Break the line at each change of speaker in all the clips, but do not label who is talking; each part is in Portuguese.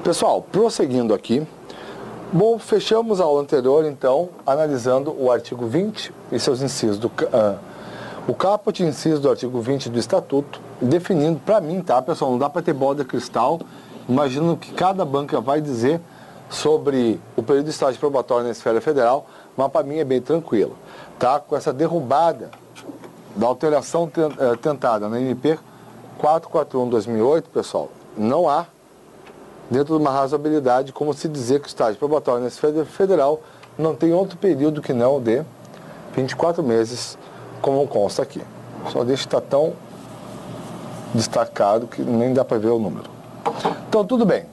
Pessoal, prosseguindo aqui, bom, fechamos a aula anterior, então, analisando o artigo 20 e seus incisos o caput inciso do artigo 20 do Estatuto, definindo, para mim, tá, pessoal, não dá para ter bola de cristal, imagino que cada banca vai dizer sobre o período de estágio probatório na esfera federal, mas para mim é bem tranquilo, tá? Com essa derrubada da alteração tentada na MP 441/2008, pessoal, não há, dentro de uma razoabilidade, como se dizer que o estágio probatório na esfera federal não tem outro período que não de 24 meses, como consta aqui. Só deixa estar tão destacado que nem dá para ver o número. Então, tudo bem.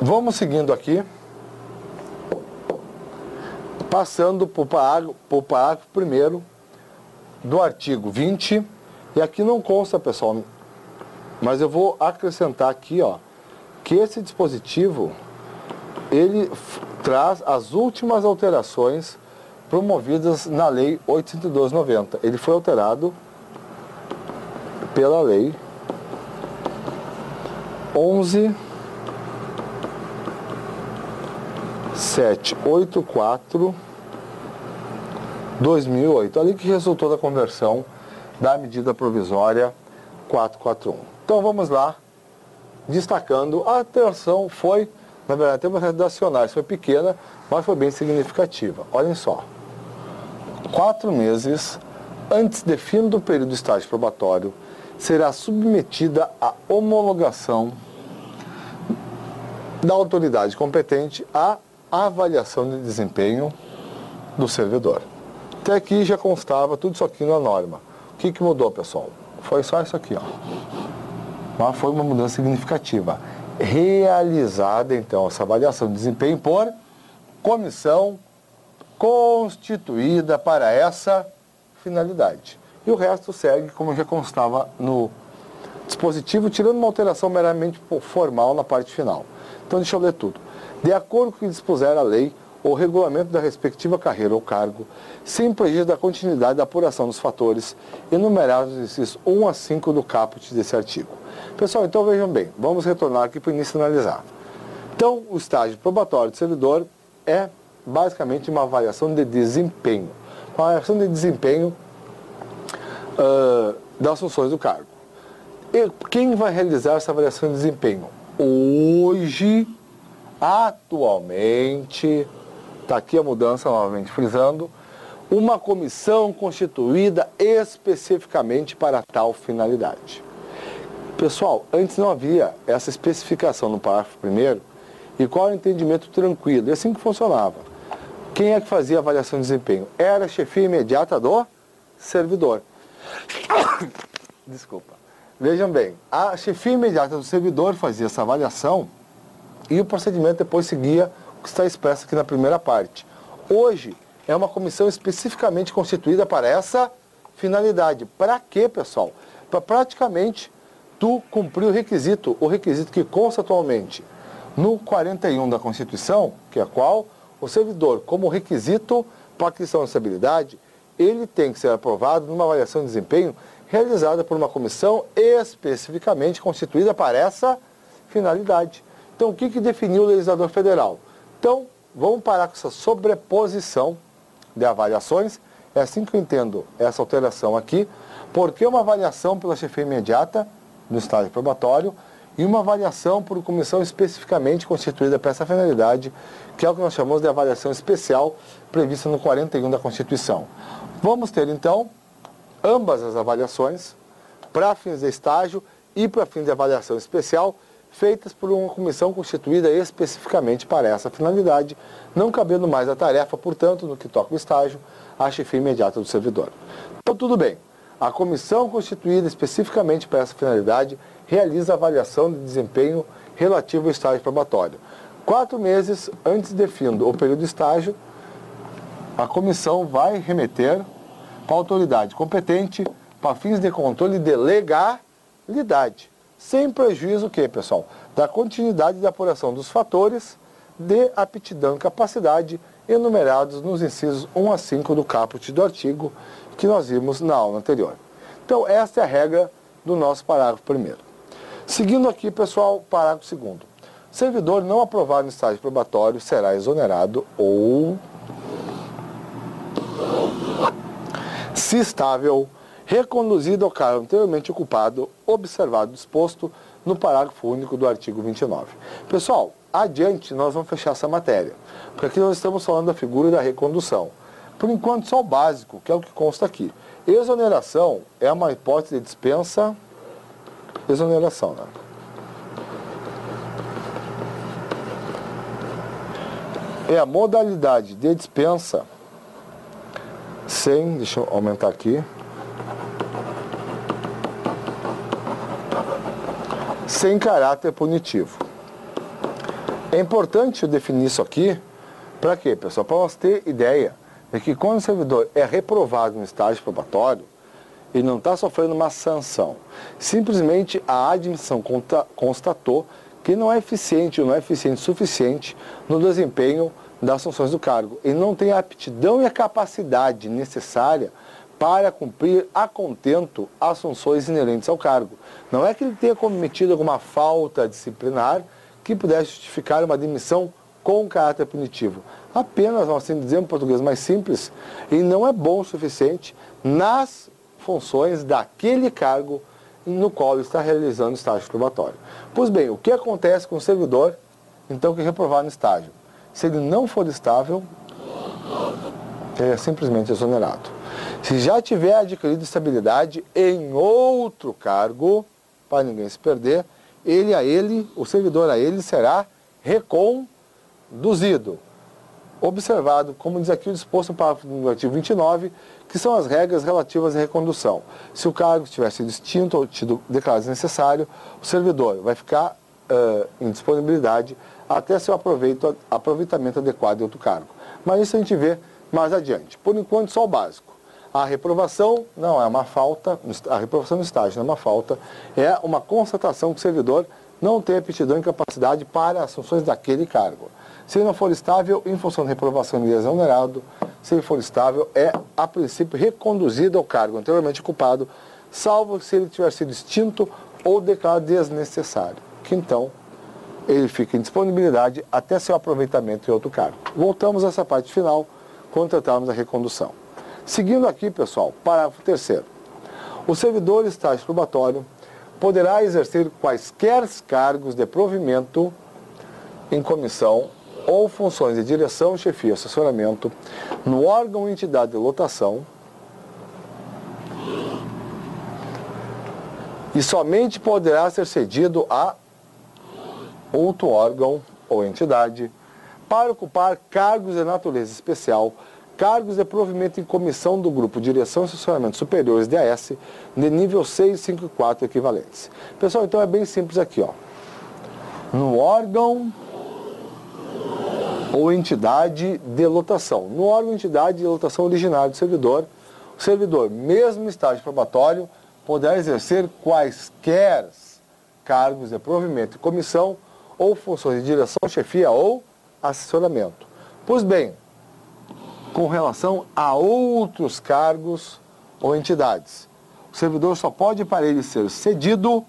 Vamos seguindo aqui, passando para o parágrafo 1º do artigo 20, e aqui não consta, pessoal, mas eu vou acrescentar aqui, ó, que esse dispositivo, ele traz as últimas alterações promovidas na Lei 802/90. Ele foi alterado pela Lei 11.784/2008, ali que resultou da conversão da medida provisória 441. Então vamos lá, destacando, a alteração foi, na verdade, termos redacionais, foi pequena, mas foi bem significativa. Olhem só, 4 meses antes de fim do período de estágio probatório, será submetida à homologação da autoridade competente à avaliação de desempenho do servidor. Até aqui já constava tudo isso aqui na norma. O que mudou, pessoal? Foi só isso aqui, ó. Mas foi uma mudança significativa. Realizada, então, essa avaliação de desempenho por comissão constituída para essa finalidade. E o resto segue como já constava no dispositivo, tirando uma alteração meramente formal na parte final. Então, deixa eu ler tudo. De acordo com o que dispuser a lei ou regulamento da respectiva carreira ou cargo, sem prejuízo da continuidade da apuração dos fatores enumerados nos incisos 1 a 5 do caput desse artigo. Pessoal, então vejam bem, vamos retornar aqui para o início e analisar. Então, o estágio probatório do servidor é basicamente uma avaliação de desempenho. Uma avaliação de desempenho das funções do cargo. E quem vai realizar essa avaliação de desempenho? Hoje, atualmente, está aqui a mudança, novamente frisando, uma comissão constituída especificamente para tal finalidade. Pessoal, antes não havia essa especificação no parágrafo 1º, e qual era o entendimento tranquilo? É assim que funcionava. Quem é que fazia a avaliação de desempenho? Era a chefia imediata do servidor. Desculpa. Vejam bem, a chefia imediata do servidor fazia essa avaliação e o procedimento depois seguia o que está expresso aqui na primeira parte. Hoje, é uma comissão especificamente constituída para essa finalidade. Para quê, pessoal? Para praticamente tu cumprir o requisito que consta atualmente no 41 da Constituição, que é qual? O servidor, como requisito para a aquisição de estabilidade, ele tem que ser aprovado numa avaliação de desempenho realizada por uma comissão especificamente constituída para essa finalidade. Então, o que definiu o legislador federal? Então, vamos parar com essa sobreposição de avaliações. É assim que eu entendo essa alteração aqui, porque uma avaliação pela chefia imediata no estágio probatório e uma avaliação por comissão especificamente constituída para essa finalidade, que é o que nós chamamos de avaliação especial, prevista no 41 da Constituição. Vamos ter, então, ambas as avaliações, para fins de estágio e para fins de avaliação especial, feitas por uma comissão constituída especificamente para essa finalidade, não cabendo mais a tarefa, portanto, no que toca o estágio, à chefia imediata do servidor. Então, tudo bem. A comissão constituída especificamente para essa finalidade realiza a avaliação de desempenho relativo ao estágio probatório. 4 meses antes de fim do período de estágio, a comissão vai remeter para a autoridade competente para fins de controle de legalidade, sem prejuízo o quê, pessoal? Da continuidade da apuração dos fatores de aptidão e capacidade enumerados nos incisos 1 a 5 do caput do artigo que nós vimos na aula anterior. Então, esta é a regra do nosso parágrafo 1º. Seguindo aqui, pessoal, parágrafo 2º. servidor não aprovado no estágio probatório será exonerado ou, se estável, reconduzido ao cargo anteriormente ocupado, observado o disposto no parágrafo único do artigo 29. Pessoal, adiante nós vamos fechar essa matéria, porque aqui nós estamos falando da figura da recondução. Por enquanto, só o básico, que é o que consta aqui. Exoneração é uma hipótese de dispensa, exoneração, né? É a modalidade de dispensa sem, deixa eu aumentar aqui, sem caráter punitivo. É importante eu definir isso aqui, para quê, pessoal? Para nós ter ideia de que quando o servidor é reprovado no estágio probatório, ele não está sofrendo uma sanção. Simplesmente a admissão constatou que não é eficiente ou não é eficiente o suficiente no desempenho das funções do cargo. Ele não tem a aptidão e a capacidade necessária para cumprir a contento as funções inerentes ao cargo. Não é que ele tenha cometido alguma falta disciplinar que pudesse justificar uma demissão com caráter punitivo. Apenas, nós temos que dizer em português mais simples, ele não é bom o suficiente nas funções daquele cargo no qual ele está realizando o estágio probatório. Pois bem, o que acontece com o servidor, então, que é reprovado no estágio? Se ele não for estável, ele é simplesmente exonerado. Se já tiver adquirido estabilidade em outro cargo, para ninguém se perder, o servidor a ele será reconduzido. Observado, como diz aqui o disposto no parágrafo do artigo 29, que são as regras relativas à recondução. Se o cargo tiver sido extinto ou tido declarado desnecessário, o servidor vai ficar em disponibilidade até seu aproveitamento adequado em outro cargo. Mas isso a gente vê mais adiante. Por enquanto, só o básico. A reprovação não é uma falta, a reprovação no estágio não é uma falta, é uma constatação que o servidor não tem aptidão e capacidade para as funções daquele cargo. Se ele não for estável, em função da reprovação, ele é exonerado. Se ele for estável, é, a princípio, reconduzido ao cargo anteriormente ocupado, salvo se ele tiver sido extinto ou declarado desnecessário, que então ele fica em disponibilidade até seu aproveitamento em outro cargo. Voltamos a essa parte final, quando tratarmos da recondução. Seguindo aqui, pessoal, parágrafo 3º. O servidor de estágio probatório poderá exercer quaisquer cargos de provimento em comissão ou funções de direção, chefia e assessoramento no órgão ou entidade de lotação e somente poderá ser cedido a outro órgão ou entidade para ocupar cargos de natureza especial, cargos de provimento em comissão do grupo Direção e Assessoramento Superiores DAS de nível 6, 5 e 4 equivalentes. Pessoal, então é bem simples aqui, ó. No órgão ou entidade de lotação. No órgão ou entidade de lotação originário do servidor, o servidor, mesmo em estágio probatório, poderá exercer quaisquer cargos de provimento em comissão ou funções de direção, chefia ou assessoramento. Pois bem, com relação a outros cargos ou entidades, o servidor só pode para ele ser cedido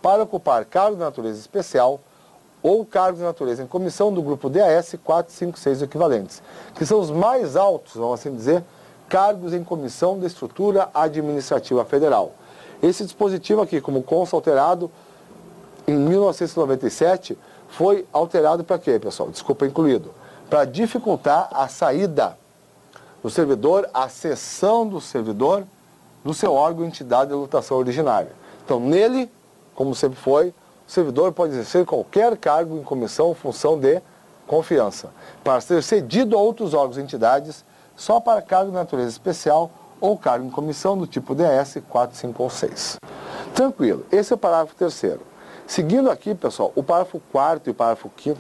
para ocupar cargo de natureza especial ou cargos de natureza em comissão do grupo DAS 4, 5, 6 equivalentes, que são os mais altos, vamos assim dizer, cargos em comissão de estrutura administrativa federal. Esse dispositivo aqui, como consta alterado em 1997, foi alterado para quê, pessoal? Desculpa, incluído. Para dificultar a saída do servidor, a cessão do servidor do seu órgão ou entidade de lotação originária. Então, nele, como sempre foi, o servidor pode exercer qualquer cargo em comissão ou função de confiança, para ser cedido a outros órgãos e entidades só para cargo de natureza especial ou cargo em comissão do tipo DS 4, 5 ou 6. Tranquilo, esse é o parágrafo 3º. Seguindo aqui, pessoal, o parágrafo 4º e o parágrafo 5º,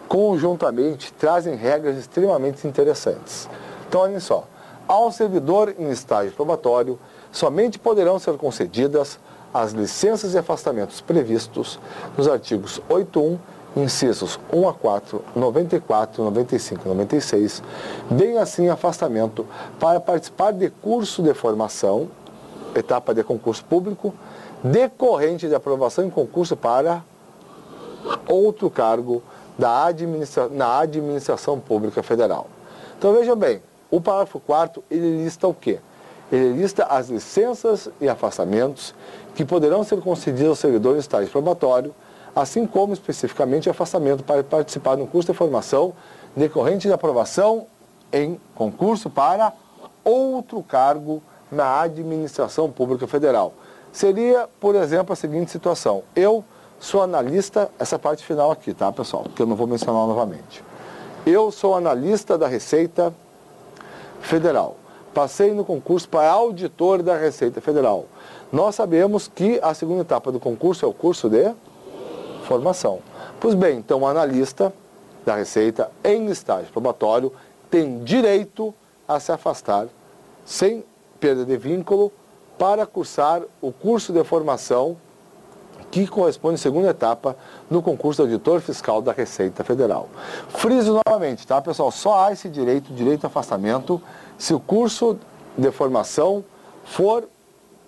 conjuntamente, trazem regras extremamente interessantes. Então, olhem só, ao servidor em estágio probatório, somente poderão ser concedidas as licenças e afastamentos previstos nos artigos 8.1, incisos 1 a 4, 94, 95 e 96, bem assim afastamento para participar de curso de formação, etapa de concurso público, decorrente de aprovação em concurso para outro cargo na administração pública federal. Então vejam bem, o parágrafo 4º, ele lista o quê? Ele lista as licenças e afastamentos que poderão ser concedidos ao servidor em estágio probatório, assim como especificamente afastamento para participar de um curso de formação decorrente da aprovação em concurso para outro cargo na administração pública federal. Seria, por exemplo, a seguinte situação. Eu sou analista, essa parte final aqui, tá, pessoal? Que eu não vou mencionar novamente. Eu sou analista da Receita Federal. Passei no concurso para auditor da Receita Federal. Nós sabemos que a segunda etapa do concurso é o curso de formação. Pois bem, então o analista da Receita em estágio probatório tem direito a se afastar sem perda de vínculo para cursar o curso de formação que corresponde à segunda etapa no concurso de auditor fiscal da Receita Federal. Friso novamente, tá, pessoal? Só há esse direito a afastamento se o curso de formação for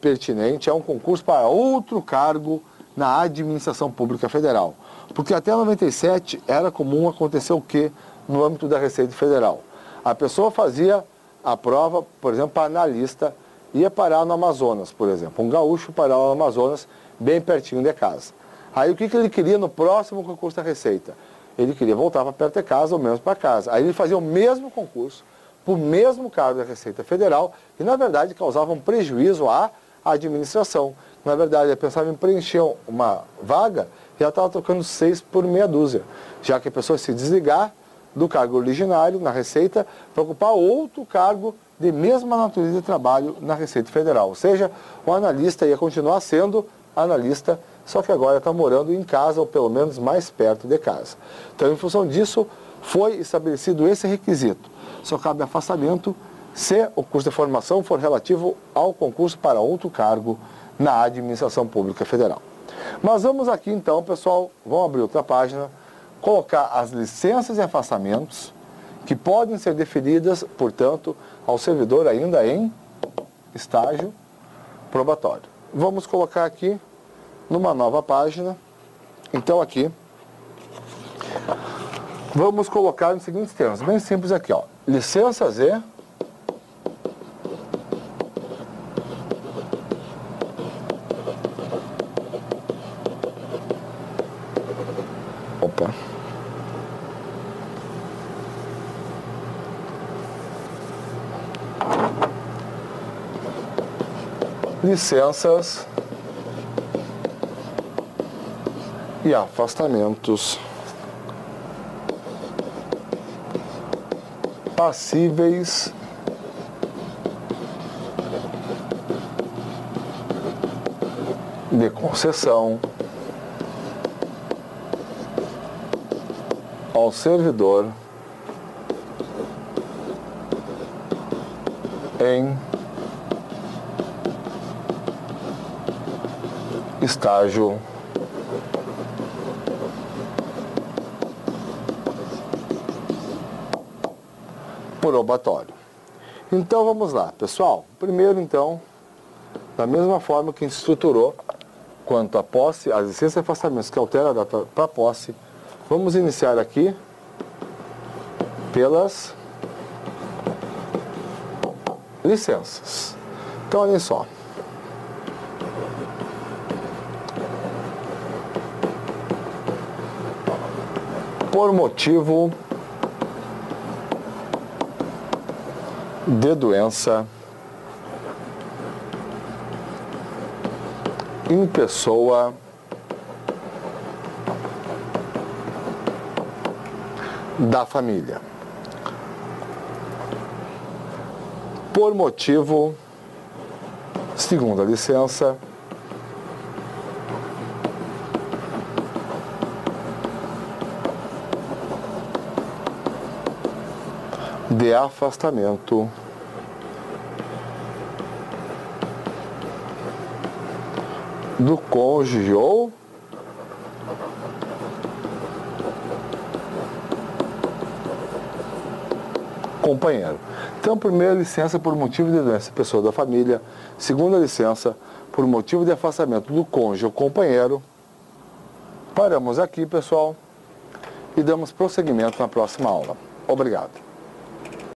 pertinente a um concurso para outro cargo na administração pública federal. Porque até 97 era comum acontecer o quê no âmbito da Receita Federal? A pessoa fazia a prova, por exemplo, para analista, ia parar no Amazonas, por exemplo. Um gaúcho parar no Amazonas, bem pertinho de casa. Aí o que ele queria no próximo concurso da Receita? Ele queria voltar para perto de casa ou menos para casa. Aí ele fazia o mesmo concurso, para o mesmo cargo da Receita Federal, e na verdade causava um prejuízo à administração. Na verdade, ele pensava em preencher uma vaga e já estava trocando 6 por meia dúzia, já que a pessoa se desligar do cargo originário na Receita para ocupar outro cargo de mesma natureza de trabalho na Receita Federal. Ou seja, o analista ia continuar sendo analista, só que agora está morando em casa ou pelo menos mais perto de casa. Então, em função disso, foi estabelecido esse requisito. Só cabe afastamento se o curso de formação for relativo ao concurso para outro cargo na administração pública federal. Mas vamos aqui então, pessoal, vamos abrir outra página, colocar as licenças e afastamentos que podem ser deferidas, portanto, ao servidor ainda em estágio probatório. Vamos colocar aqui numa nova página. Então aqui, vamos colocar nos seguintes termos, bem simples aqui, ó. Licenças e licenças e afastamentos passíveis de concessão ao servidor em estágio probatório. Então vamos lá, pessoal. Primeiro então, da mesma forma que a gente estruturou quanto à posse, as licenças e afastamentos que altera a data para posse, vamos iniciar aqui pelas licenças. Então olhem só. Por motivo de doença em pessoa da família. Por motivo, segunda licença, de afastamento do cônjuge ou companheiro. Então, primeira licença por motivo de doença, pessoa da família. Segunda licença por motivo de afastamento do cônjuge ou companheiro. Paramos aqui, pessoal, e damos prosseguimento na próxima aula. Obrigado.